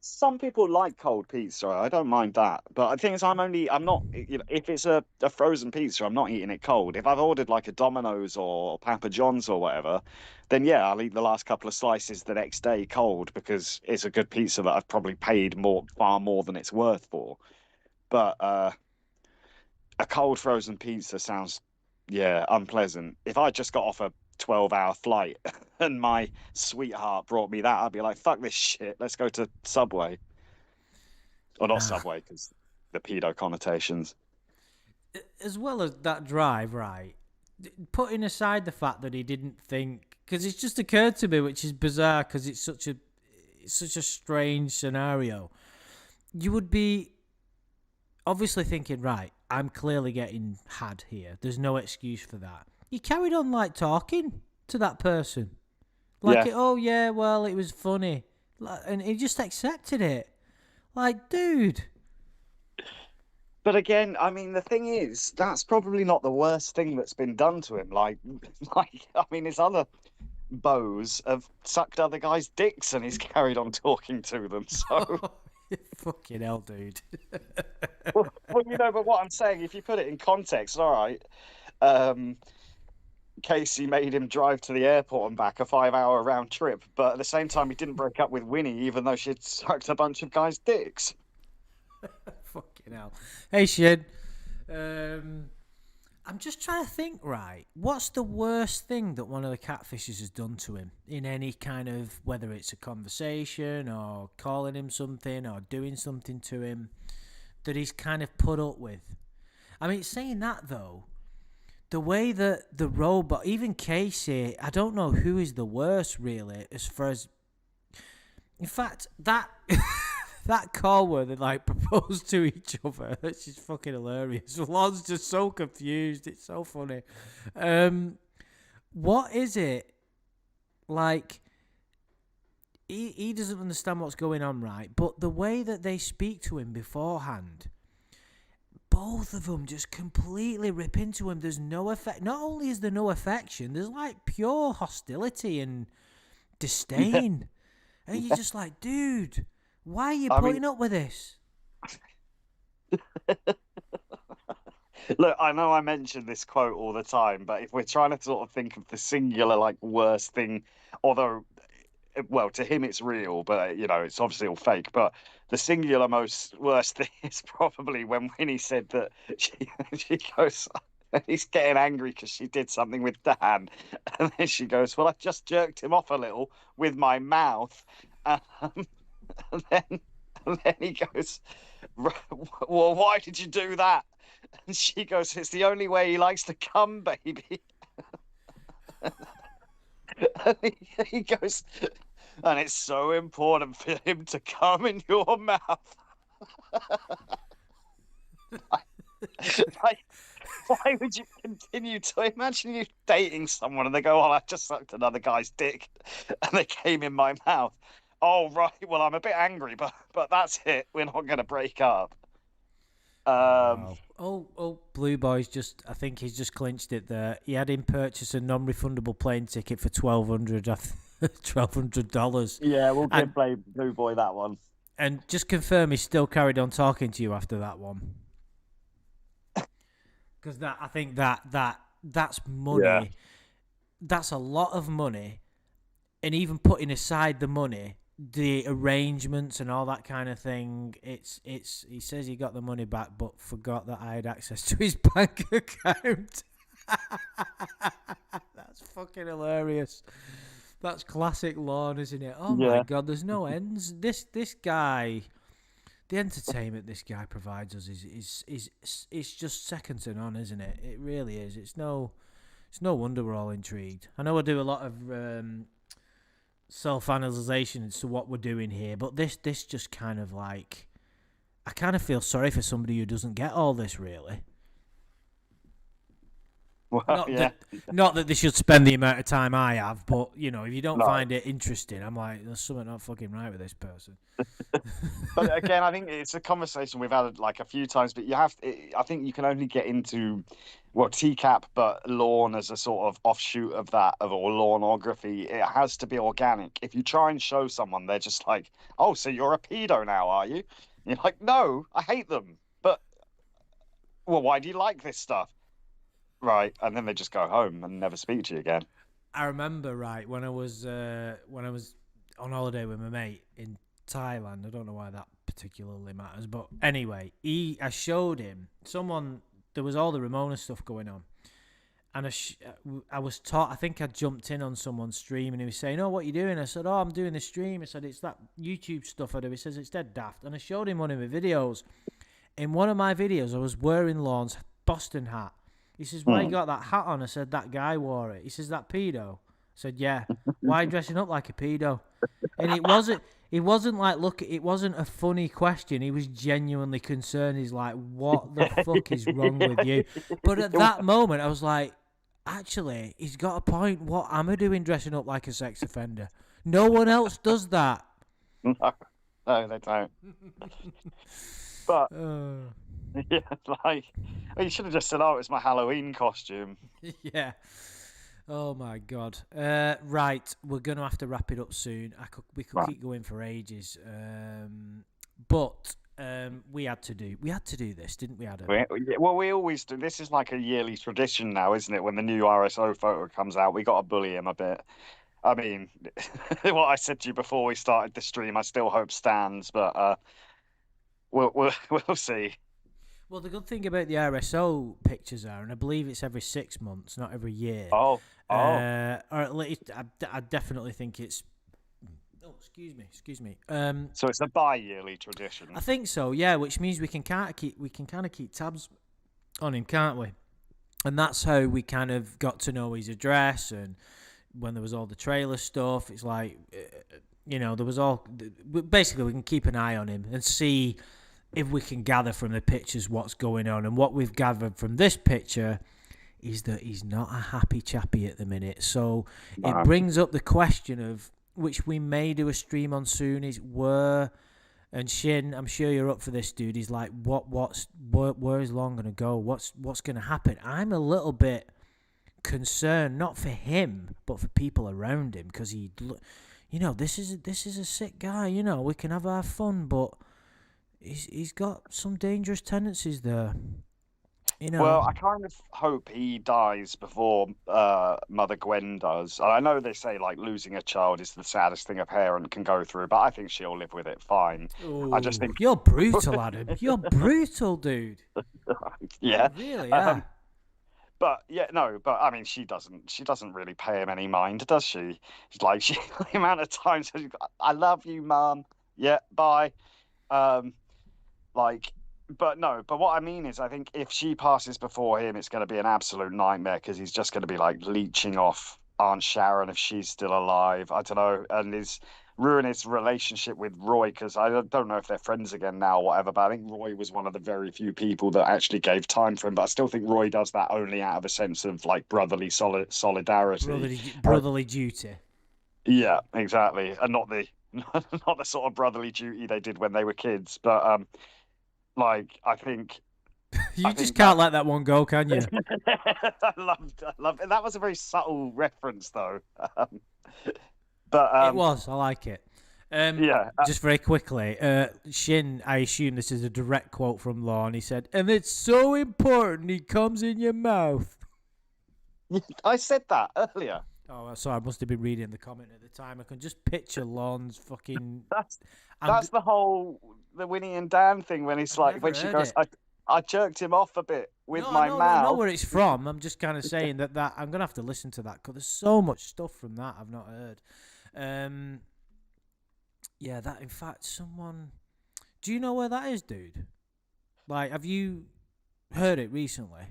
some people like cold pizza. I don't mind that. But the thing is, I'm not, you know, if it's a frozen pizza, I'm not eating it cold. If I've ordered like a Domino's or Papa John's or whatever, then yeah, I'll eat the last couple of slices the next day cold because it's a good pizza that I've probably paid far more than it's worth for. But a cold frozen pizza sounds, yeah, unpleasant. If I just got off a 12-hour flight and my sweetheart brought me that, I'd be like, fuck this shit. Let's go to Subway. Or not
Nah.
Subway, because the pedo connotations.
As well as that drive, right? Putting aside the fact that he didn't think, because it's just occurred to me, which is bizarre, because it's such a strange scenario. You would be obviously thinking, right, I'm clearly getting had here. There's no excuse for that. You carried on like talking to that person, like,
Yeah.
oh yeah, well, it was funny, and he just accepted it. Like, dude.
But again, I mean, the thing is, that's probably not the worst thing that's been done to him. I mean, his other beaux have sucked other guys' dicks and he's carried on talking to them. So,
Fucking hell, dude.
well, you know, but what I'm saying, if you put it in context, all right, um, Casey made him drive to the airport and back, a 5-hour round trip. But at the same time, he didn't break up with Winnie, even though she'd sucked a bunch of guys' dicks.
Fucking hell. Hey, Shed. I'm just trying to think, right? What's the worst thing that one of the catfishers has done to him in any kind of, whether it's a conversation or calling him something or doing something to him that he's kind of put up with? I mean, saying that though, the way that the robot, even Casey, I don't know who is the worst really, as far as. In fact, that that call where they like propose to each other, that's just fucking hilarious. Lorne's just so confused. It's so funny. What is it like? He doesn't understand what's going on, right? But the way that they speak to him beforehand, both of them just completely rip into him. There's no effect. Not only is there no affection, there's like pure hostility and disdain. And you're just like, dude, why are you putting up with this?
Look, I know I mention this quote all the time, but if we're trying to sort of think of the singular, like, worst thing, although, well, to him it's real, but, you know, it's obviously all fake, but the singular most worst thing is probably when Winnie said that she goes, he's getting angry because she did something with Dan. And then she goes, well, I just jerked him off a little with my mouth. Um, and then he goes, well, why did you do that? And she goes, it's the only way he likes to come, baby. And he goes, and it's so important for him to come in your mouth. Why would you continue to imagine you dating someone and they go, oh, I just sucked another guy's dick and they came in my mouth. Oh, right. Well, I'm a bit angry, but that's it. We're not going to break up.
Wow. Oh, Blue Boy's just, I think he's just clinched it there. He had him purchase a non-refundable plane ticket for $1,200.
Yeah, we'll give Blue Boy that one.
And just confirm he still carried on talking to you after that one. Because I think that's money.
Yeah.
That's a lot of money. And even putting aside the money, the arrangements and all that kind of thing, it's he says he got the money back but forgot that I had access to his bank account. That's fucking hilarious. That's classic Lorne, isn't it? Oh my god, there's no ends. This guy, the entertainment this guy provides us is just second to none, isn't it? It really is. It's no wonder we're all intrigued. I know I do a lot of self-analyzation as to what we're doing here, but this just kind of like, I kind of feel sorry for somebody who doesn't get all this, really.
Well,
Not
yeah.
that, not that they should spend the amount of time I have, but you know, if you don't
No.
find it interesting, I'm like, there's something not fucking right with this person.
But again, I think it's a conversation we've had like a few times. But I think you can only get into TCAP, but Lorne as a sort of offshoot of that, or Lorneography. It has to be organic. If you try and show someone, they're just like, "Oh, so you're a pedo now, are you?" And you're like, "No, I hate them." But well, why do you like this stuff? Right, and then they just go home and never speak to you again.
I remember right when I was on holiday with my mate in Thailand. I don't know why that particularly matters, but anyway, I showed him someone. There was all the Ramona stuff going on, and I was taught. I think I jumped in on someone's stream, and he was saying, "Oh, what are you doing?" I said, "Oh, I'm doing the stream." I said, "It's that YouTube stuff I do." He says, "It's dead daft," and I showed him one of my videos. In one of my videos, I was wearing Lorne's Boston hat. He says, "Why you got that hat on?" I said, "That guy wore it." He says, "That pedo?" I said, "Yeah." "Why are you dressing up like a pedo?" And it wasn't like, look, it wasn't a funny question. He was genuinely concerned. He's like, "What the fuck is wrong with you?" But at that moment, I was like, actually, he's got a point. What am I doing dressing up like a sex offender? No one else does that.
No, no, they don't. But
Uh,
yeah, like you should have just said, "Oh, it's my Halloween costume."
yeah. Oh my god. Right, we're gonna have to wrap it up soon. We could
Right.
keep going for ages. But we had to do this, didn't we, Adam?
Well, we always do. This is like a yearly tradition now, isn't it? When the new RSO photo comes out, we got to bully him a bit. I mean, what I said to you before we started the stream, I still hope stands, but we'll see.
Well, the good thing about the RSO pictures are, and I believe it's every 6 months, not every year.
Oh,
Or at least I definitely think it's. Oh, excuse me.
so it's a bi-yearly tradition.
I think so, yeah. Which means we can kind of keep tabs on him, can't we? And that's how we kind of got to know his address. And when there was all the trailer stuff, it's like, there was all. Basically, we can keep an eye on him and see if we can gather from the pictures what's going on. And what we've gathered from this picture is that he's not a happy chappy at the minute. So it brings up the question of, which we may do a stream on soon, is and Shin, I'm sure you're up for this, dude. He's like, where is Lorne gonna go? What's gonna happen? I'm a little bit concerned, not for him, but for people around him, because this is a sick guy. We can have our fun, but he's got some dangerous tendencies there.
Well, I kind of hope he dies before Mother Gwen does. And I know they say like losing a child is the saddest thing a parent can go through, but I think she'll live with it fine.
Ooh,
I just think
you're brutal, Adam. You're brutal, dude.
yeah,
Really, yeah.
But yeah, no, but I mean, she doesn't really pay him any mind, does she? She's like, the amount of times she's got, "I love you, Mum. Yeah, bye." Like, but no, but what I mean is, I think if she passes before him, it's going to be an absolute nightmare, because he's just going to be like leeching off Aunt Sharon if she's still alive. I don't know, and ruin his relationship with Roy, because I don't know if they're friends again now or whatever, but I think Roy was one of the very few people that actually gave time for him. But I still think Roy does that only out of a sense of like brotherly solidarity,
brotherly duty.
Yeah, exactly, and not the not the sort of brotherly duty they did when they were kids. But like, I think
you just can't let that one go, can you?
I loved it. That was a very subtle reference, though. But
it was. I like it.
Yeah.
Just very quickly, Shin, I assume this is a direct quote from Lorne. He said, "And it's so important he comes in your mouth."
I said that earlier.
Oh, sorry, I must have been reading the comment at the time. I can just picture Lorne's fucking.
That's the Winnie and Dan thing, when he's like, when she goes, I jerked him off a bit with my mouth.
I know where it's from. I'm just kind of saying that I'm gonna have to listen to that, because there's so much stuff from that I've not heard. Yeah, that, in fact, someone. Do you know where that is, dude? Like, have you heard it recently?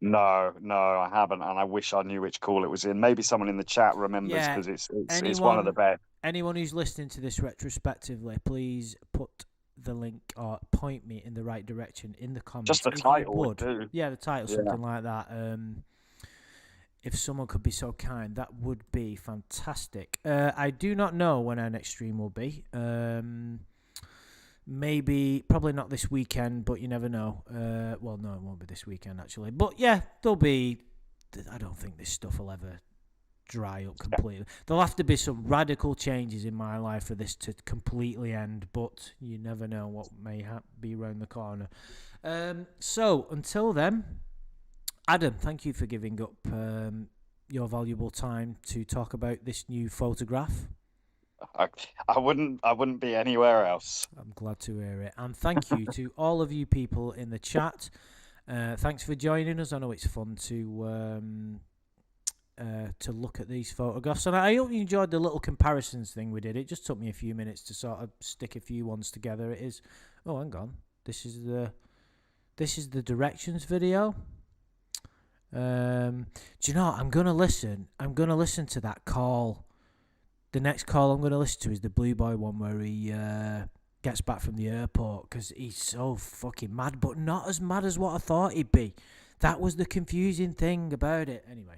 No, I haven't, and I wish I knew which call it was in. Maybe someone in the chat remembers, because it's one of the best.
Anyone who's listening to this retrospectively, please put the link or point me in the right direction in the comments.
Just the title would do.
Yeah, the title, something like that. if someone could be so kind, that would be fantastic. I do not know when our next stream will be. Maybe, probably not this weekend, but you never know. Well, no, it won't be this weekend, actually. But yeah, there'll be... I don't think this stuff will ever dry up completely. There'll have to be some radical changes in my life for this to completely end, but you never know what may be around the corner. So, until then, Adam, thank you for giving up your valuable time to talk about this new photograph.
I wouldn't be anywhere else.
I'm glad to hear it. And thank you to all of you people in the chat. Thanks for joining us. I know it's fun to look at these photographs, and I hope you enjoyed the little comparisons thing we did. It just took me a few minutes to sort of stick a few ones together. It is... Oh, hang on. This is the directions video. Do you know what? I'm gonna listen to that call. The next call I'm gonna listen to is the Blue Boy one, where he gets back from the airport, because he's so fucking mad, but not as mad as what I thought he'd be. That was the confusing thing about it. Anyway.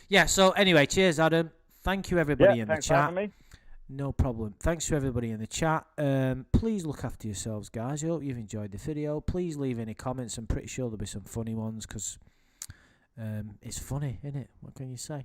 Yeah, so anyway, cheers, Adam. Thank you, everybody in the chat.
Thanks for having me.
No problem. Thanks to everybody in the chat. Please look after yourselves, guys. I hope you've enjoyed the video. Please leave any comments. I'm pretty sure there'll be some funny ones, because it's funny, isn't it? What can you say?